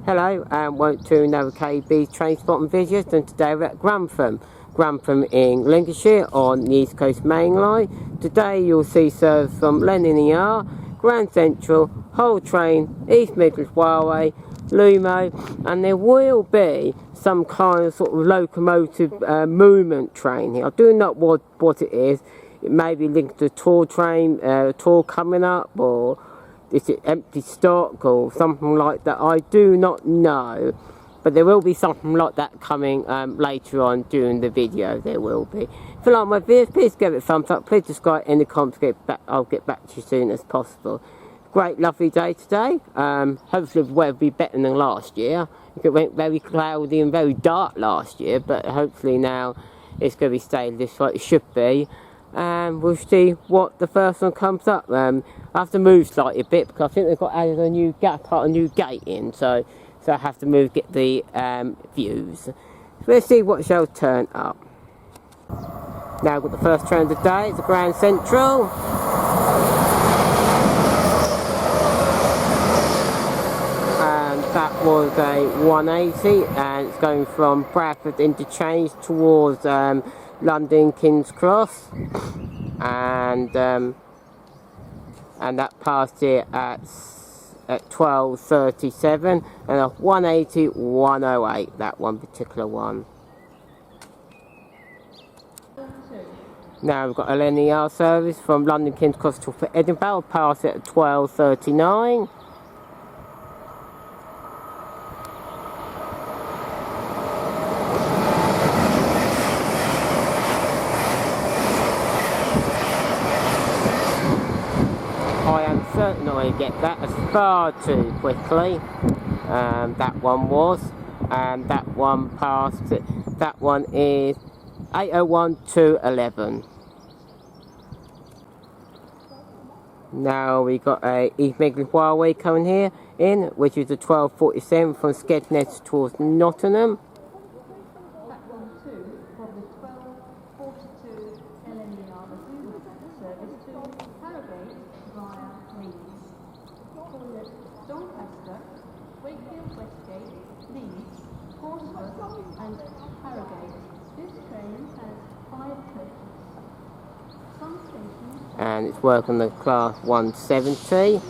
Hello and welcome to another KB train spotting video, and today we're at Grantham in Lincolnshire on the East Coast Main Line. Today you'll see service from LNER, Grand Central, Hull Train, East Midlands Railway, Lumo, and there will be some kind of sort of locomotive movement train here. I do not know what it is. It may be linked to a tour train, tour coming up, or is it empty stock or something like that? I do not know, but there will be something like that coming later on during the video. There will be. If you like my videos, please give it a thumbs up. Please subscribe in the comments. I'll get back to you as soon as possible. Great, lovely day today. Hopefully the weather will be better than last year. It went very cloudy and very dark last year, but hopefully now it's going to be staying this way it should be. And we'll see what the first one comes up. I have to move slightly a bit because I think they've got added a new gate in, so I have to move get the views. So let's see what shall turn up. Now I've got the first train of the day. It's the Grand Central. And that was a 180, and it's going from Bradford Interchange towards London King's Cross, and that passed here at 12:37, and a 180 108, that one particular one. Now we've got a LNER service from London King's Cross to Edinburgh, passed it at 12:39. Certainly get that as far too quickly. That one was, and that one passed it. That one is 8:01 to 11. Now we got a East Midlands Railway coming here in, which is the 12:47 from Skegness towards Nottingham. And Harrogate. This train has 5 coaches. Some stations, and it's working the class 170.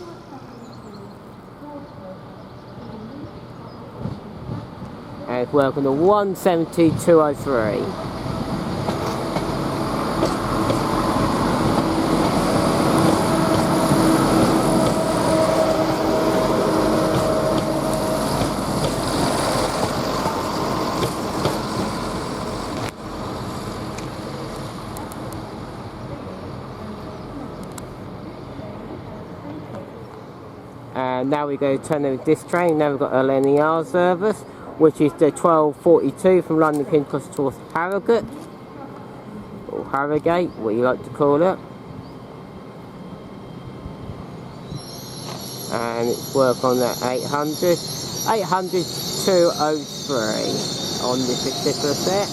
And it's working the 170 203. And now we go to turn over this train. Now we've got a LNER service, which is the 12:42 from London King's Cross towards Harrogate, or Harrogate, what you like to call it. And it's work on that 800 203 on this particular set.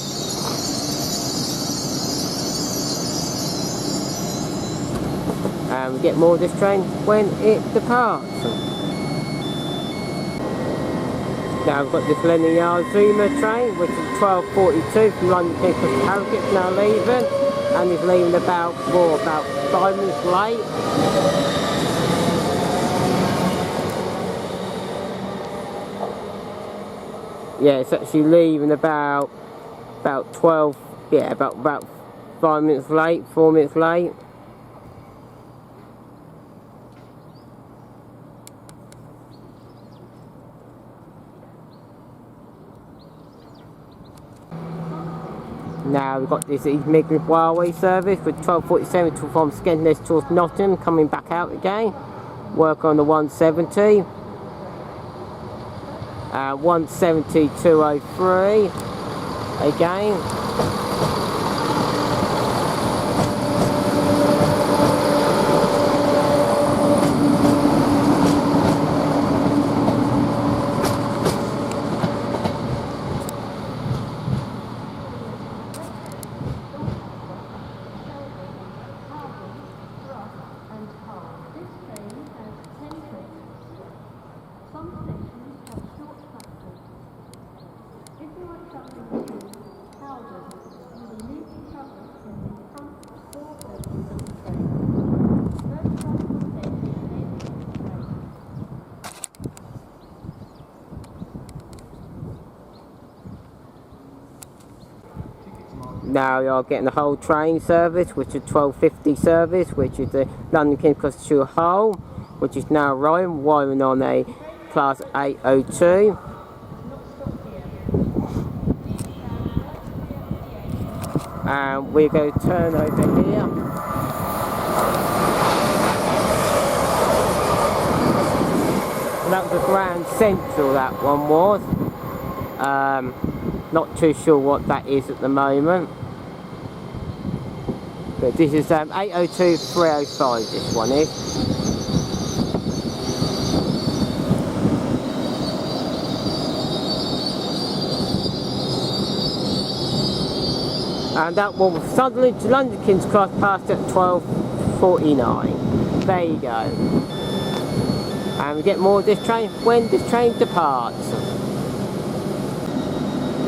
And we get more of this train when it departs. Now we've got this LNER Zoomer train, which is 12:42 from London King's Cross to Harrogate, now leaving, and is leaving about 5 minutes late. Yeah, it's actually leaving about 12, yeah, about 5 minutes late, 4 minutes late. Now we've got this East Midlands Railway service with 12:47 from Skegness towards Nottingham, coming back out again. Work on the 170. 170 203 again. and Hull. Now you're getting the whole train service, which is 12:50 service, which is the London King's Cross to Hull, which is now wiring on a class 802. And we're going to turn over here. And that was the Grand Central, that one was. Not too sure what that is at the moment. But this is 802 305, this one is. And that one was Sunderland to London King's Cross, passed at 12:49. There you go. And we get more of this train when this train departs.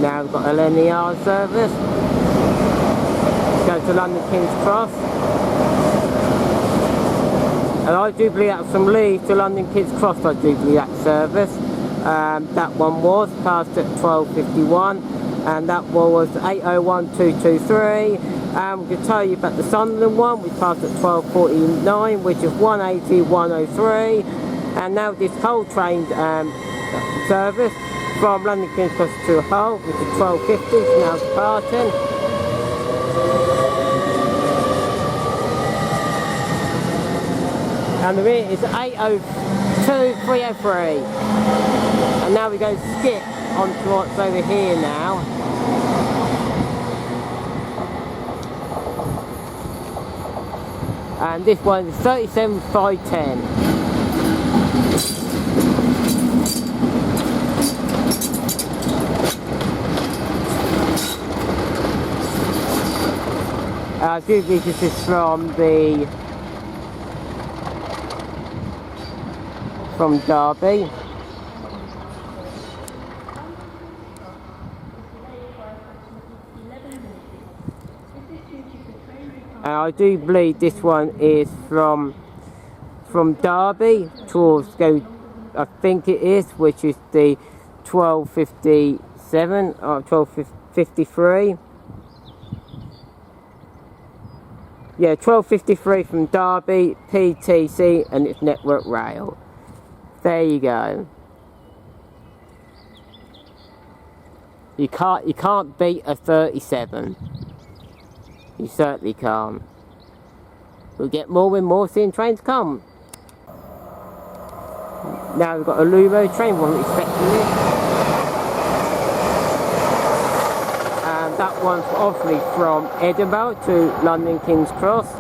Now we've got a LNER service. Go to London King's Cross. And I do believe that's from Leeds to London King's Cross, I do believe that service. That one was passed at 12:51. And that one was 801223. And we can tell you about the Sunderland one, we passed at 12:49, which is 180-103. And now this whole train service from London King's Cross to Hull, which is 12:50, is now departing. And the rear is 802303. And now we go skip onto what's over here now. And this one is 37510. I do believe this is from Derby. And I do believe this one is from Derby towards I think it is, which is the 1257 or 1253. Yeah, 1253 from Derby, PTC, and it's Network Rail. There you go. You can't beat a 37. You certainly can't. We'll get more and more seeing trains come. Now we've got a Lumo train, wasn't expecting it. And that one's obviously from Edinburgh to London King's Cross.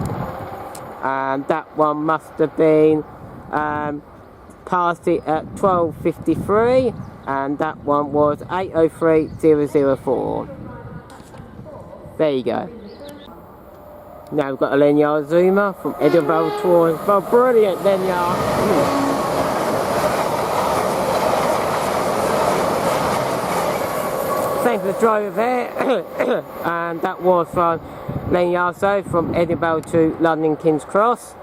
And that one must have been passed it at 12:53. And that one was 803004. There you go. Now we've got a LNER Zoomer from Edinburgh towards. Well, brilliant LNER. Same for the driver there. And that was from LNER from Edinburgh to London King's Cross.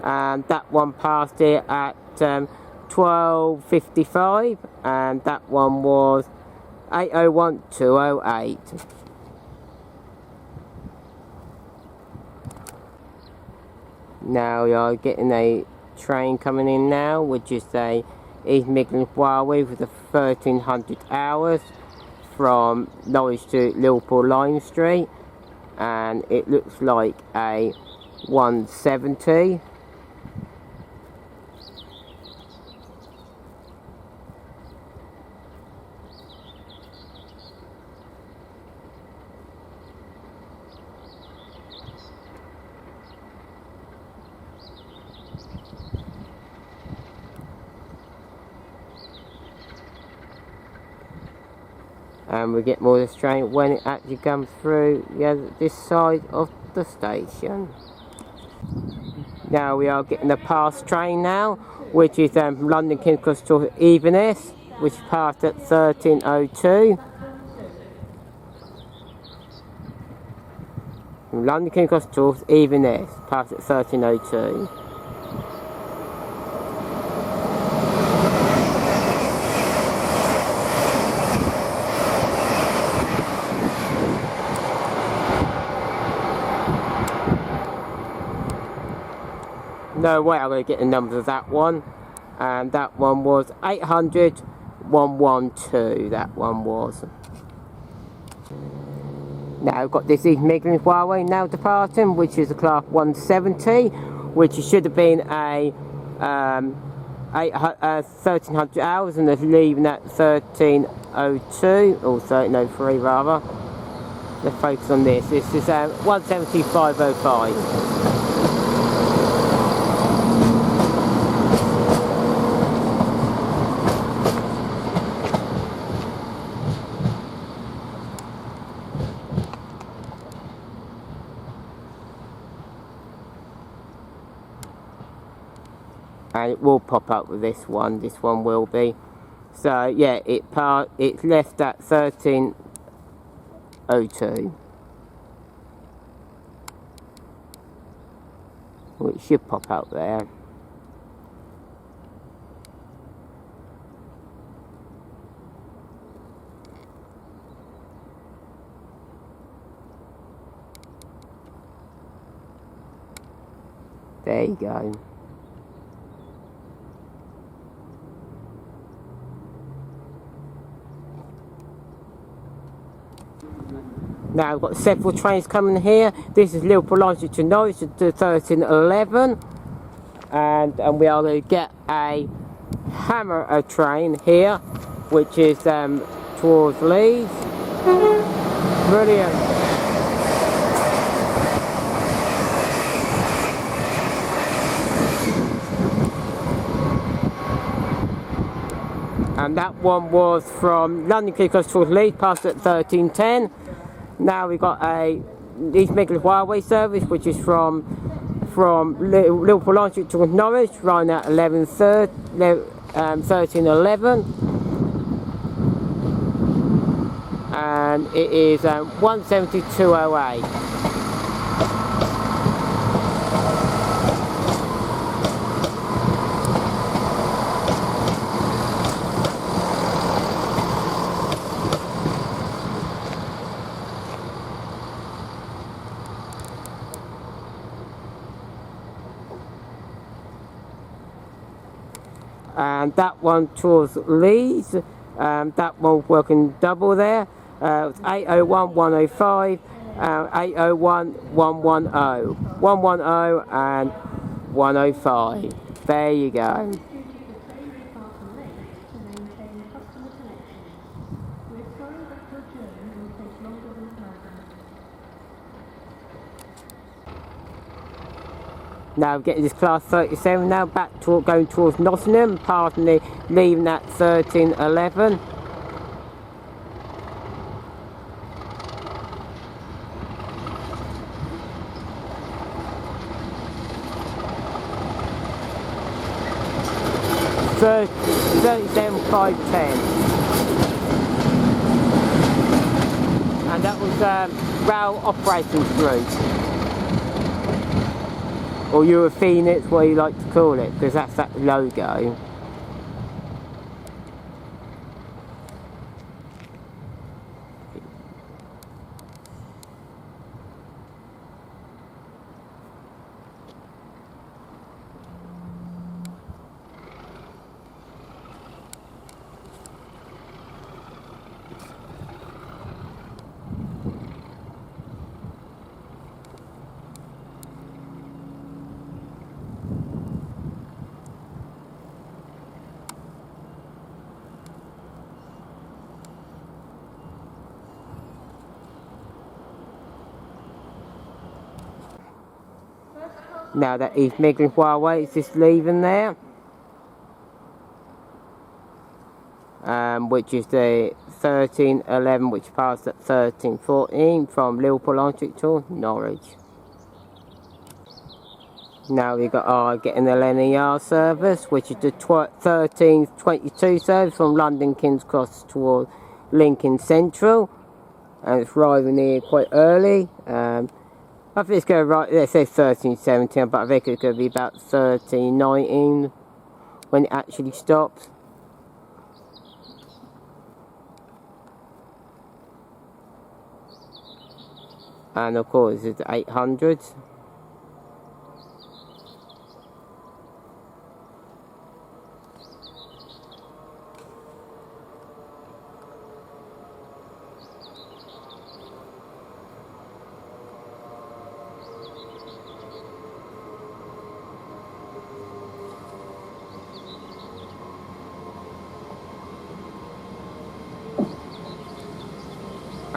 And that one passed it at 12:55. And that one was 801208. Now you're getting a train coming in now, which is a East Midlands Railway with the 1300 hours from Norwich to Liverpool Lime Street, and it looks like a 170. And we get more of this train when it actually comes through this side of the station. Now we are getting the past train now, which is from London King's Cross to Inverness, which passed at 13:02. From London King's Cross to Inverness, passed at 13:02. no way I'm going to get the numbers of that one. And that one was 800 112, that one was. Now we've got this East Midlands Railway now departing, which is a class 170, which should have been a 1300 hours, and they're leaving at 1302 or 1303 rather. Let's focus on this. This is 175.05. And it will pop up with this one will be. So yeah, it's left at 1302. Which should pop out there. There you go. Now we've got several trains coming here. This is Liverpool Logic to Norwich to 1311, and we are going to get a Hammer train here, which is towards Leeds. Brilliant. And that one was from London King's Cross towards Leeds, passed at 1310. Now we've got a East Midlands Railway service, which is from Liverpool Logic towards Norwich, running at 1311, and it is 172.08. And that one towards Leeds, that one working double there. It's 801 105, 801 110, 110 and 105. There you go. Now getting this class 37 now, back to going towards Nottingham, pardon me, leaving at 1311. So 37,510. And that was rail operations group. Or Europhoenix, what you like to call it, because that's that logo. Now that East Midlands Railway is just leaving there, which is the 1311, which passed at 1314 from Liverpool Logic to Norwich. Now we've got getting the LNER service, which is the 1322 service from London King's Cross toward Lincoln Central, and it's arriving here quite early. I think it's going to right, let's say 1317, but I think it's going to be about 1319 when it actually stops. And of course it's 800.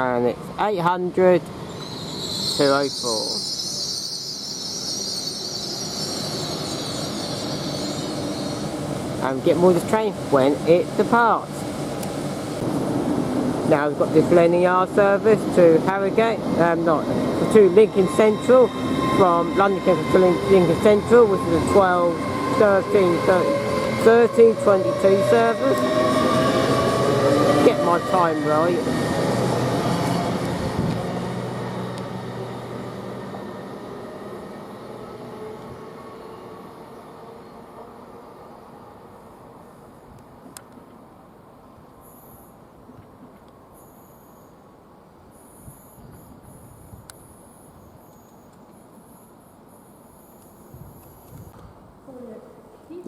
and it's 800 204. And get more of this train when it departs. Now we've got this LNER service to Harrogate, to Lincoln Central, from London to Lincoln Central, which is a 13:22 service. Get my time right.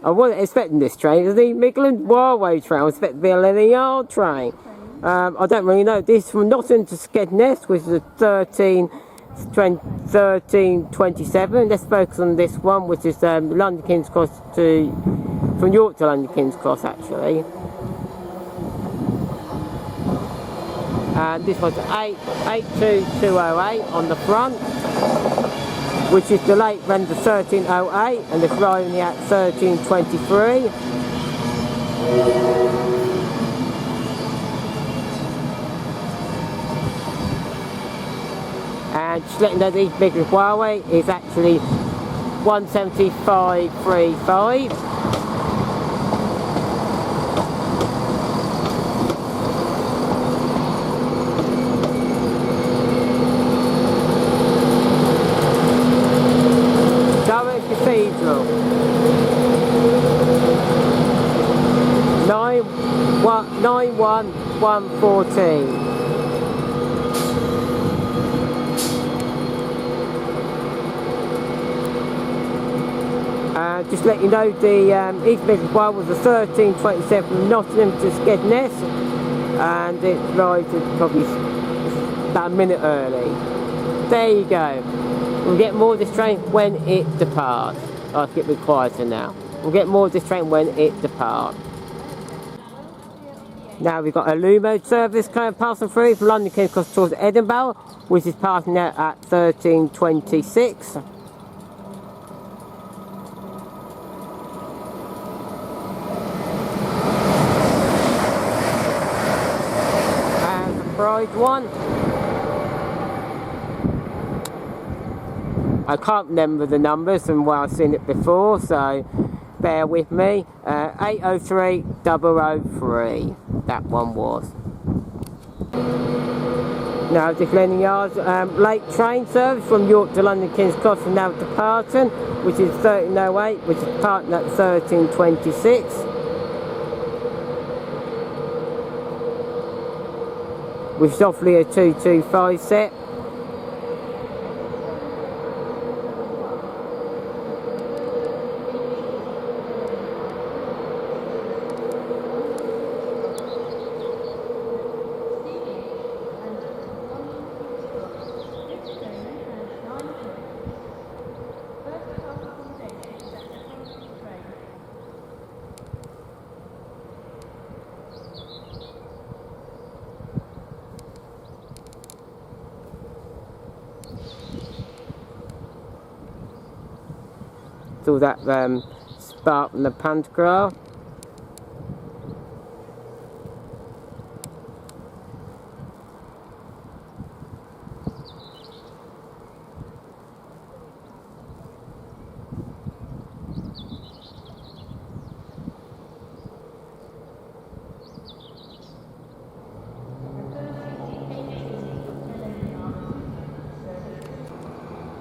I wasn't expecting this train. It's the Midlands Railway train. I was expecting to be a LNER train. I don't really know. This is from Nottingham to Skegness, which is a 13:27. Let's focus on this one, which is London King's Cross from York to London King's Cross, actually. And this was 82208 on the front, which is delayed when the 1308, and it's only at 1323. And just letting you know, the East Midlands Railway is actually 175.35. Cathedral 91114. Just let you know, the East Midlands Railway was a 13:27 from Nottingham to Skegness, and it arrived probably about a minute early. There you go. We'll get more of this train when it departs. I'll get a bit quieter now. We'll get more of this train when it departs. Now we've got a Lumo service passing through from London King's Cross towards Edinburgh, which is passing out at 13:26. And the Pride one. I can't remember the numbers from where I've seen it before, so bear with me. 803003, that one was. Now this LNER's late train service from York to London King's Cross is now departing, which is 1308, which is departing at 1326. Which is obviously a 225 set. All that spark from the pantograph.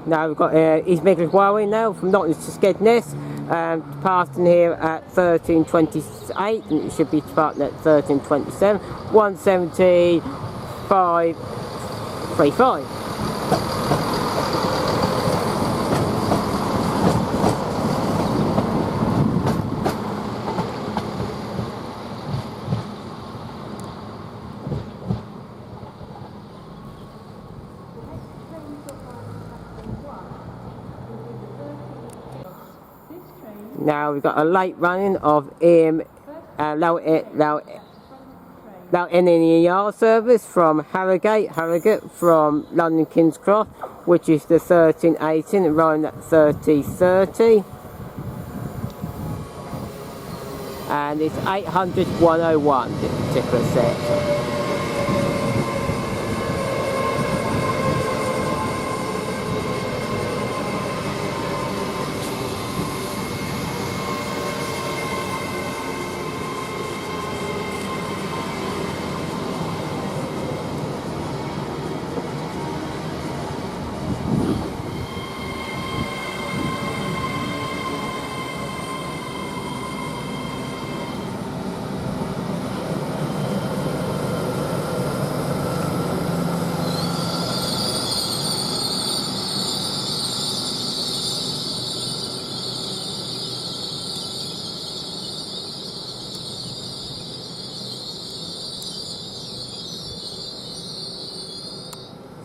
Now we've got East Midlands Railway now from Nottingham to Skegness, departing here at 13:28, and it should be departing at 13:27. 175.35. Now we've got a late running of Now LNER service from Harrogate from London King's Cross, which is the 1318 running at 3030. And it's 800/101, this particular set.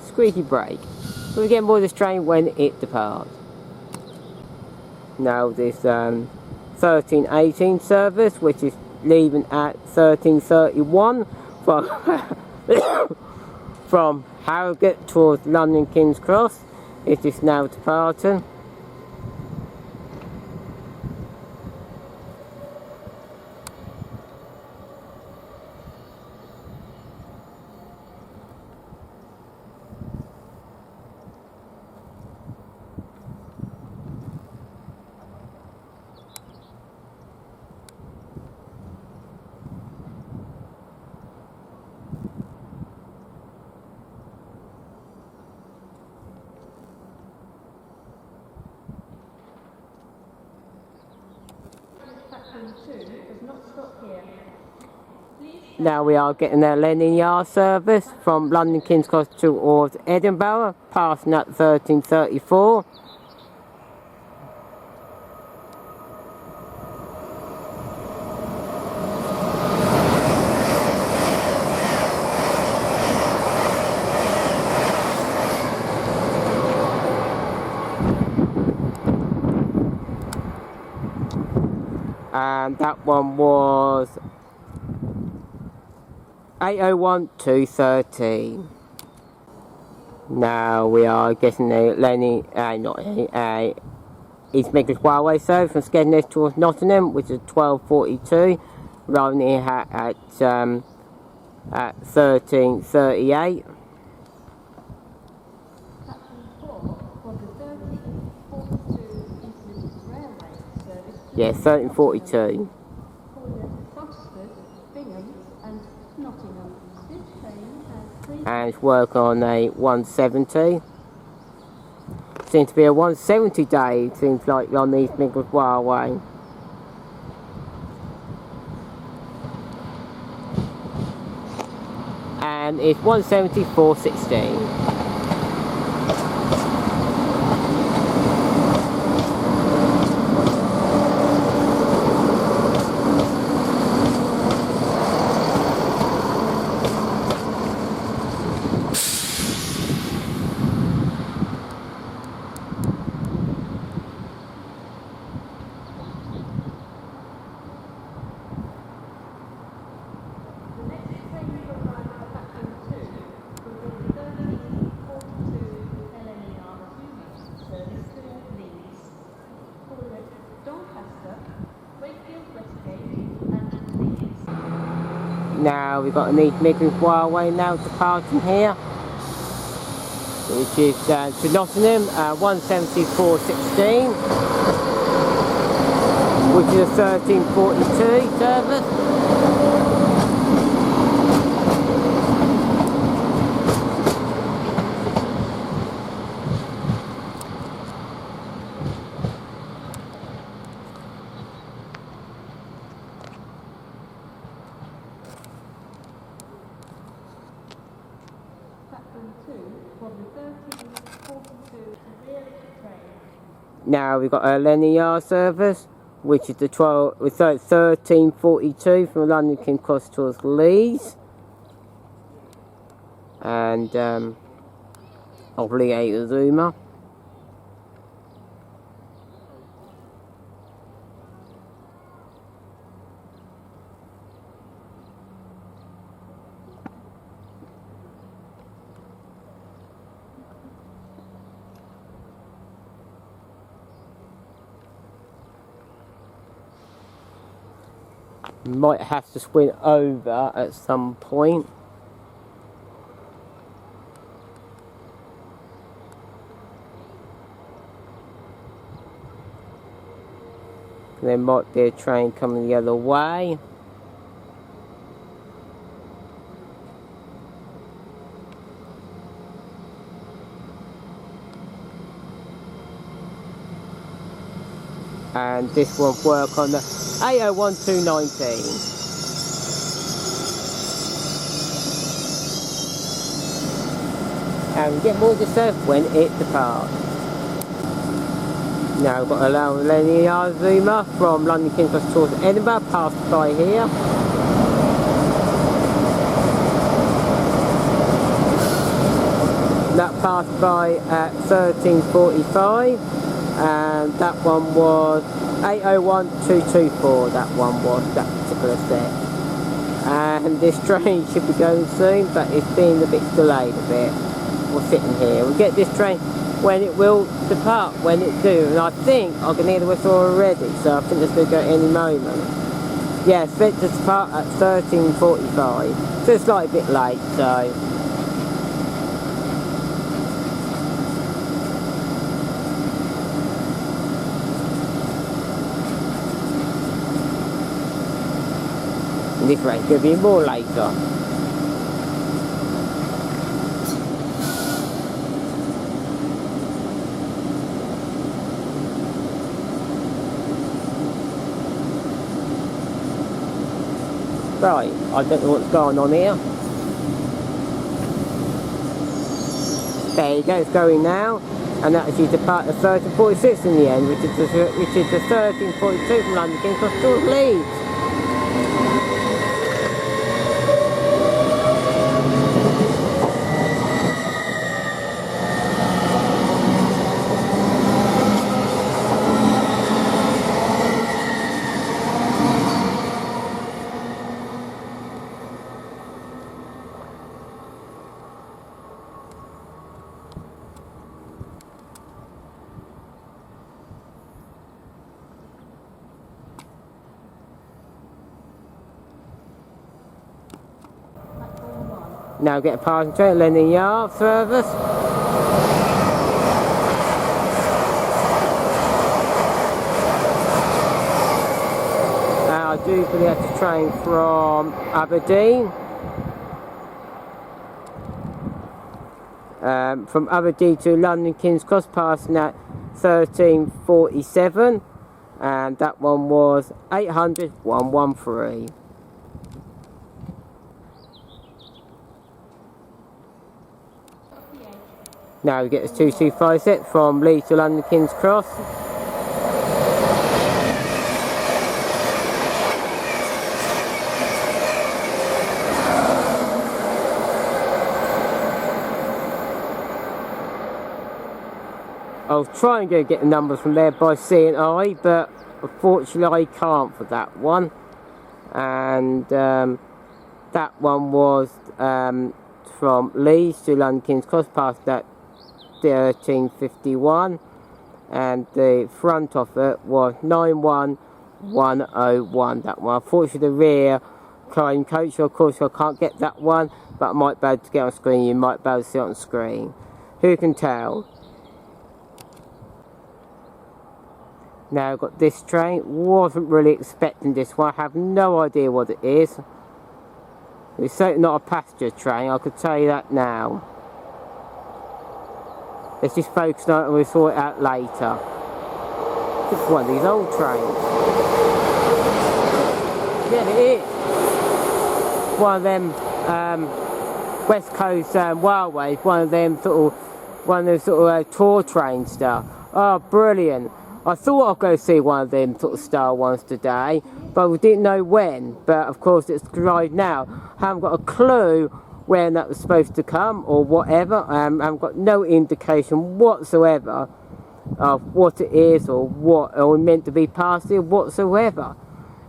Squeaky brake. We get more of this train when it departs. Now this 1318 service, which is leaving at 1331 from from Harrogate towards London King's Cross, it is now departing. Now we are getting our LNER service from London King's Cross towards Edinburgh, passing at 1334. And that one was 801/213. Now we are getting a East Midlands Railway service from Skegness towards Nottingham, which is 1242, running here at 1338. Yeah, 1342. And it's work on a 170. Seems to be a 170 day, seems like, on the East Midlands Railway. And it's 174/16. Now we've got an East Midlands Railway now departing here, which is to Nottingham, 174/16, which is a 1342 service. Now we've got a LNER service, which is the 1342 from London King's Cross towards Leeds, and obligated Lumo. Might have to swing over at some point. There might be a train coming the other way. And this will work on the 801219. And get more disturbed when it departs. Now we've got a LNER zoomer from London King's Cross towards Edinburgh, passed by here. That passed by at 13:45. And that one was 801224, that one was, that particular set. And this train should be going soon, but it's been a bit delayed a bit. We're sitting here. We'll get this train when it will depart, when it do. And I think I can hear the whistle already, so I think it's going to go any moment. Yeah, it's meant to depart at 13:45, so it's like a bit late, so. This rain's going to be more later. Right, I don't know what's going on here. There you go, it's going now. And that is depart at 13:46 in the end, which is the 13:42 from London King's Cross towards Leeds. Now get a parking train, LNER service. I do believe that's a train from Aberdeen. From Aberdeen to London King's Cross, passing at 13:47. And that one was 800-113. Now we get this 225 set from Leeds to London King's Cross. I'll try and go get the numbers from there by C&I, but unfortunately I can't for that one. And that one was from Leeds to London King's Cross, past that 13:51, and the front of it was 91101. That one. Unfortunately, the rear climb coach, of course, I can't get that one, but I might be able to get on screen. You might be able to see it on screen. Who can tell? Now I've got this train. Wasn't really expecting this one. I have no idea what it is. It's certainly not a passenger train, I could tell you that now. Let's just focus on it and we'll sort it out later. It's one of these old trains. Yeah, it is. One of them West Coast railways, one of them sort of tour train stuff. Oh, brilliant. I thought I'd go see one of them sort of style ones today, but we didn't know when. But of course it's arrived now. I haven't got a clue when that was supposed to come or whatever. I haven't got no indication whatsoever of what it is or what or meant to be passed here whatsoever.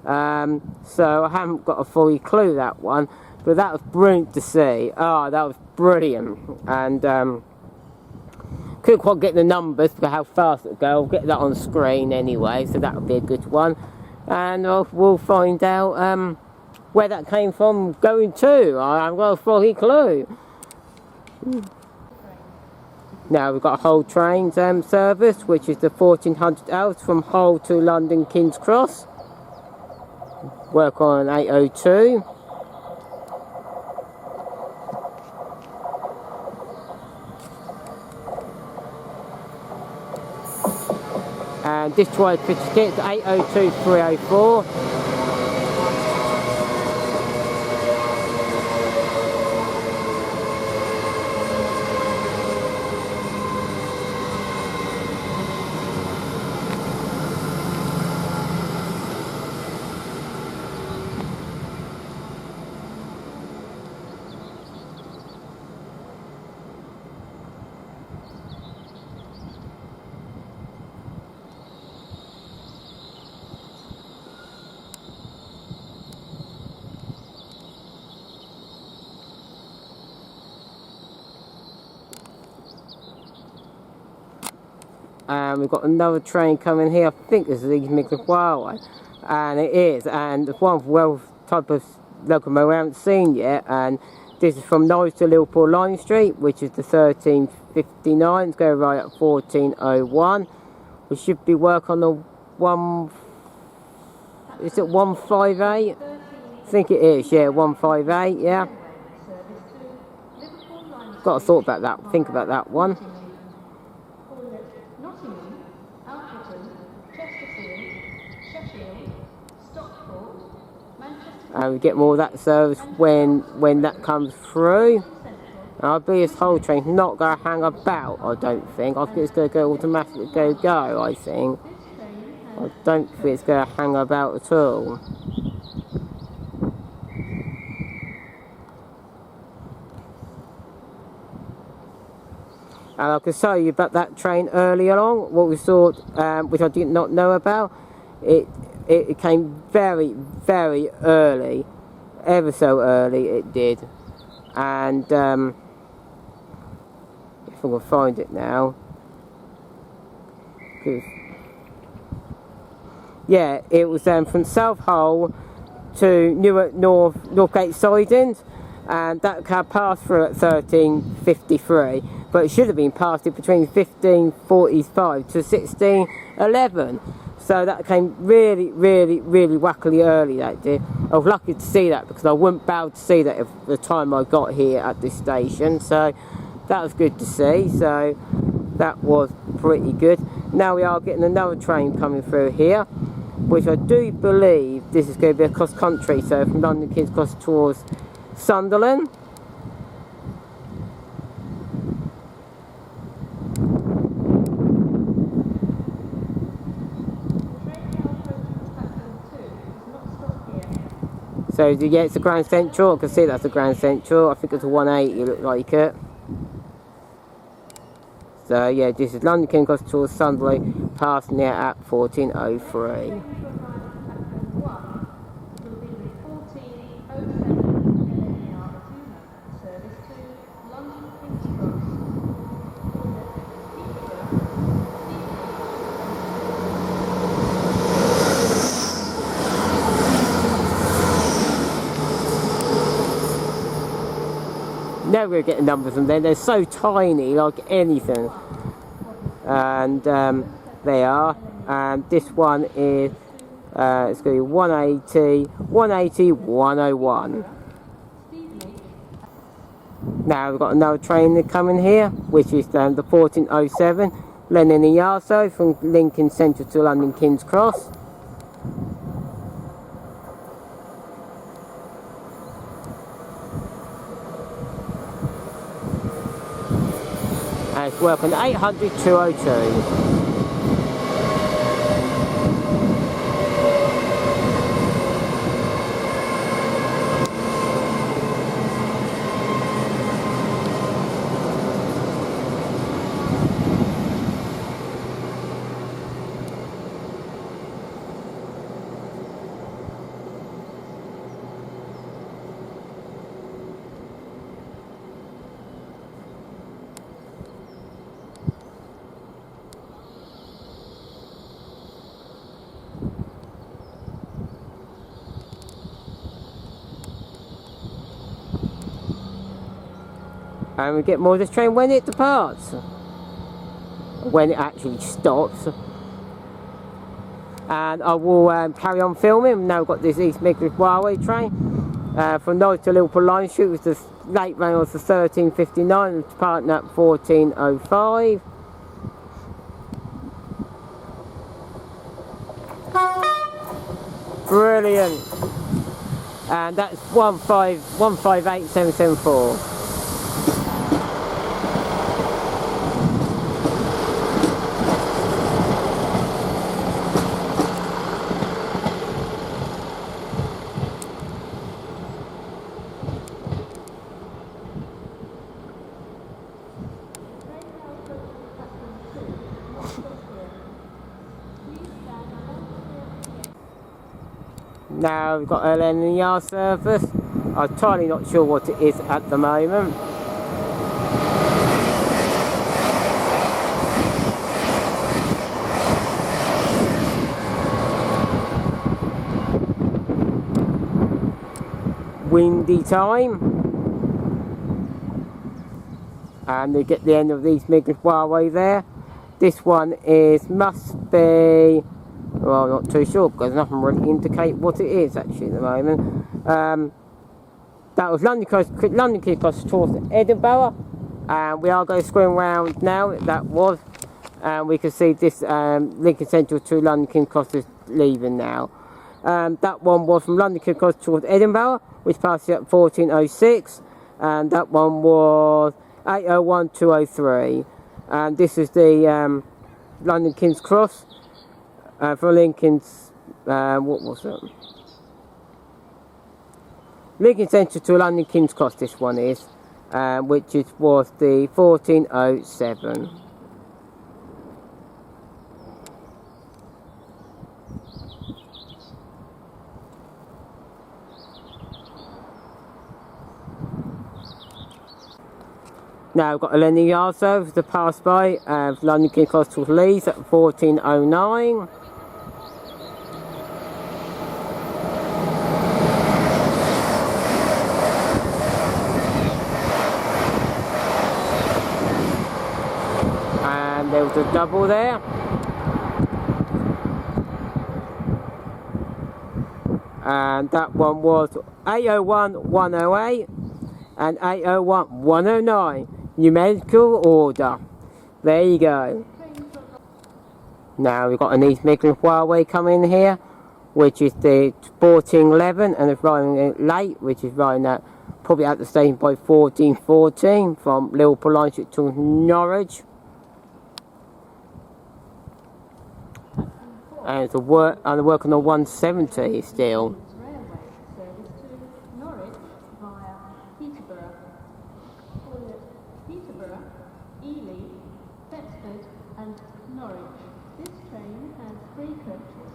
So I haven't got a fully clue that one. But that was brilliant to see. Oh, that was brilliant. And couldn't quite get the numbers for how fast it would go. I'll get that on screen anyway, so that would be a good one. and we'll find out where that came from going to. I haven't got a foggy clue. Now we've got a Hull trains service, which is the 1400 hours from Hull to London King's Cross. Work on 802. And this tries to get to 802304. And we've got another train coming here. I think this is the East Midlands Railway, and it is. And it's one well type of locomotive we haven't seen yet. And this is from Norwich to Liverpool Line Street, which is the 1359. It's going right at 1401. We should be working on the one. Is it 158? I think it is. Yeah, 158. Yeah. Got to thought about that. Think about that one. And we get more of that service when that comes through. And I believe this whole train's not going to hang about, I don't think. I think it's going to go automatically go, I think. I don't think it's going to hang about at all. And I can tell you about that train earlier on, what we saw, which I did not know about. It came very, very early, ever so early it did. And if I can find it now, yeah, it was from South Hull to Newark Northgate sidings, and that car passed through at 1353, but it should have been passed between 1545 to 1611. So that came really, really, really wackily early, that did. I was lucky to see that because I wouldn't be able to see that at the time I got here at this station. So that was good to see. So that was pretty good. Now we are getting another train coming through here, which I do believe this is going to be a cross country. So from London King's Cross towards Sunderland. So yeah, it's a Grand Central. I can see that's a Grand Central. I think it's a 180, look like it. So yeah, this is London King's Cross towards Sunderland, passing there at 1403. Never getting numbers from them. They're so tiny, like anything. And they are. And this one is it's going to be 180, 101. Now we've got another train coming here, which is the 1407 LNER, from Lincoln Central to London King's Cross. And it's working 800 202. And we get more of this train when it departs, when it actually stops. And I will carry on filming. Now we've got this East Midlands Railway train from Norwich to Liverpool line shoot, with the late rain was the 13:59 and departing at 14:05. Brilliant. And that's 158,774. Now we've got LNER service. I'm entirely not sure what it is at the moment. Windy time. And we get the end of the East Midlands Railway there. This one must be, well, I'm not too sure because nothing really indicate what it is actually at the moment. That was London King's Cross towards Edinburgh, and we are going to swing round now. That was, and we can see this Lincoln Central to London King's Cross is leaving now. That one was from London King's Cross towards Edinburgh, which passed at 14:06, and that one was 8:01,203. And this is the London King's Cross. For Lincoln's, what was it? Lincoln Central to London King's Cross, this one is, which was the 14:07. Now we've got a LNER service to pass by London King's Cross to Leeds at 14:09. And there was a double there. And that one was 8:01,108 and 8:01,109. Numerical order. There you go. Now we've got an East Midlands Railway coming in here, which is the 14:11, and it's running late, which is running at probably at the station by 14:14 from Liverpool line to Norwich. And it's working on 170 still. Railway service to Norwich via Peterborough, Ely, Bedford and Norwich. This train has 3 coaches.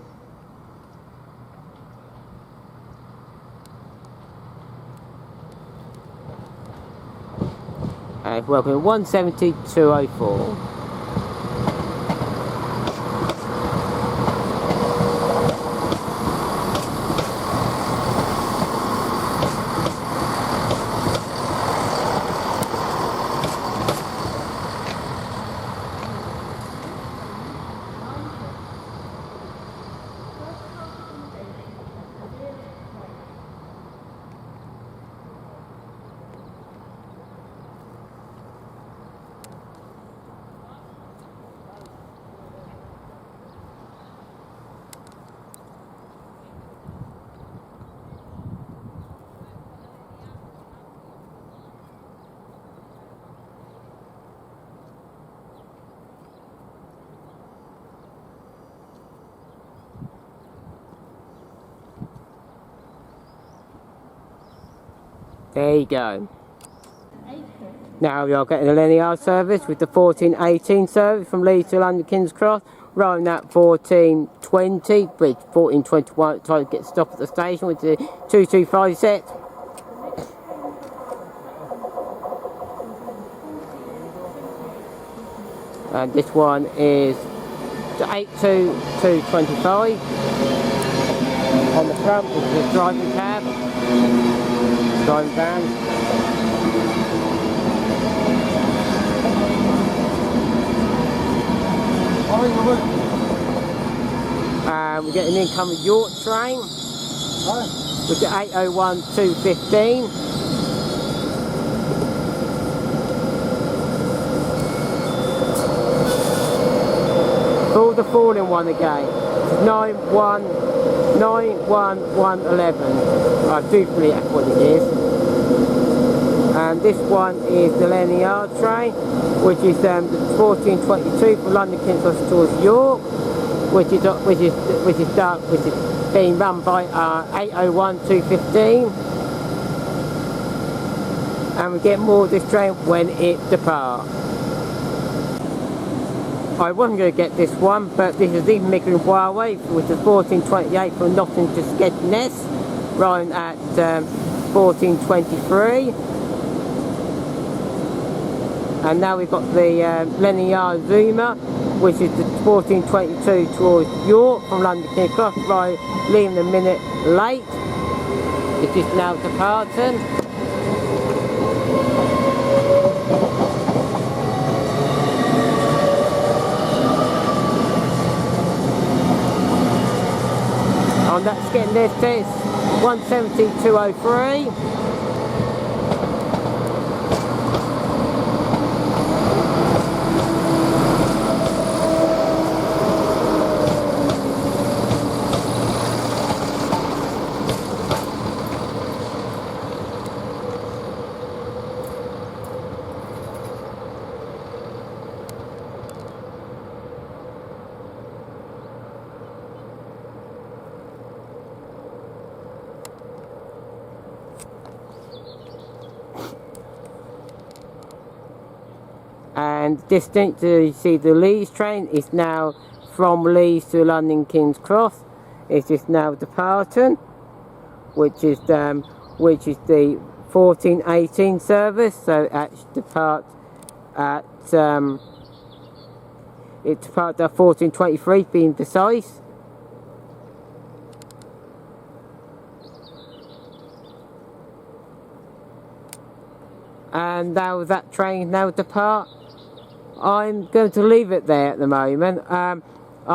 And it's working on 170,204. There you go. Now we are getting a linear service with the 14:18 service from Leeds to London King's Cross, running at 14:20, bridge 14:21, trying to get stopped at the station with the 225 set. And this one is the 82225 on the front with the driving cab, driving van. We get an incoming York train with the 801 215. For the falling one again, 91111. I do believe that's what it is. And this one is the LNER train, which is the 1422 from London King's Cross towards York, which is being run by 801 215. And we get more of this train when it departs. I wasn't going to get this one, but this is the Midlands Railway, which is 1428 from Nottingham to Skegness, running at 1423. And now we've got the LNER Zoomer, which is the 1422 towards York from London King's Cross, by leaving a minute late. It is now departing. And that's getting this to 170.203. And distance, you see the Leeds train is now from Leeds to London King's Cross. It is now departing, which is the 1418 service. So it departs at it departs at 1423, being precise. And now that train now depart. I'm going to leave it there at the moment. I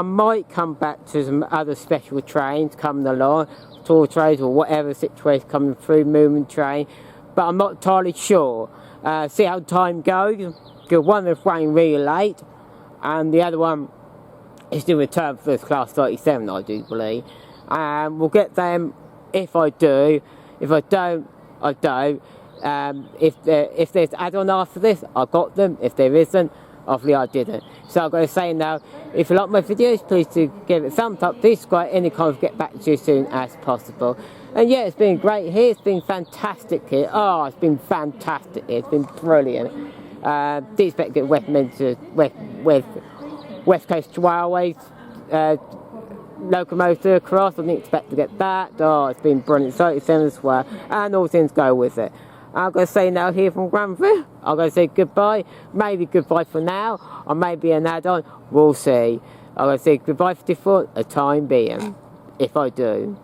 might come back to some other special trains coming along, tour trains or whatever situation coming through, moving train, but I'm not entirely sure. See how time goes, because one is running really late, and the other one is the return first class 37, I do believe. And we'll get them if I do. If I don't, I don't. If there's add-on after this, I got them. If there isn't, obviously I didn't. So I'm going to say now, if you like my videos, please do give it a thumbs up, please subscribe, any comments, get back to you as soon as possible. And yeah, it's been great here, it's been fantastic here. Oh, it's been fantastic here, it's been brilliant. Didn't expect to get West Coast Railways locomotive across, I didn't expect to get that. Oh, it's been brilliant, so it's as well, and all things go with it. I'm going to say now here from Grantham, I'm going to say goodbye, maybe goodbye for now, or maybe an add-on, we'll see. I'm going to say goodbye for a time being, if I do.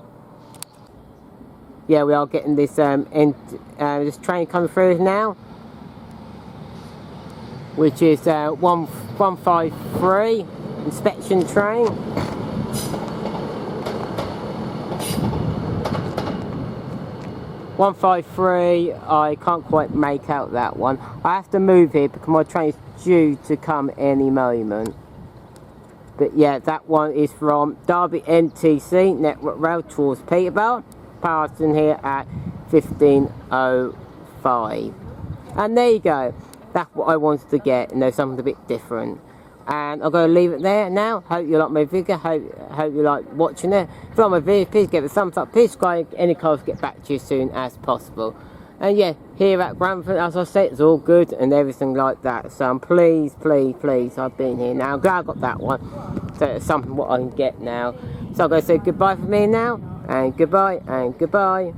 Yeah, we are getting this this train coming through now, which is 153 inspection train. 153, I can't quite make out that one. I have to move here because my train's due to come any moment. But yeah, that one is from Derby NTC, Network Rail towards Peterborough, passing here at 15:05. And there you go, that's what I wanted to get, you know, something a bit different. And I'm going to leave it there now. Hope you like my video, hope you like watching it. If you like my video, please give it a thumbs up, please subscribe, any comments, get back to you as soon as possible. And yeah, here at Grantham, as I say, it's all good and everything like that. So I'm pleased, I've been here now. I'm glad I got that one. So it's something what I can get now. So I'm going to say goodbye for me now, and goodbye, and goodbye.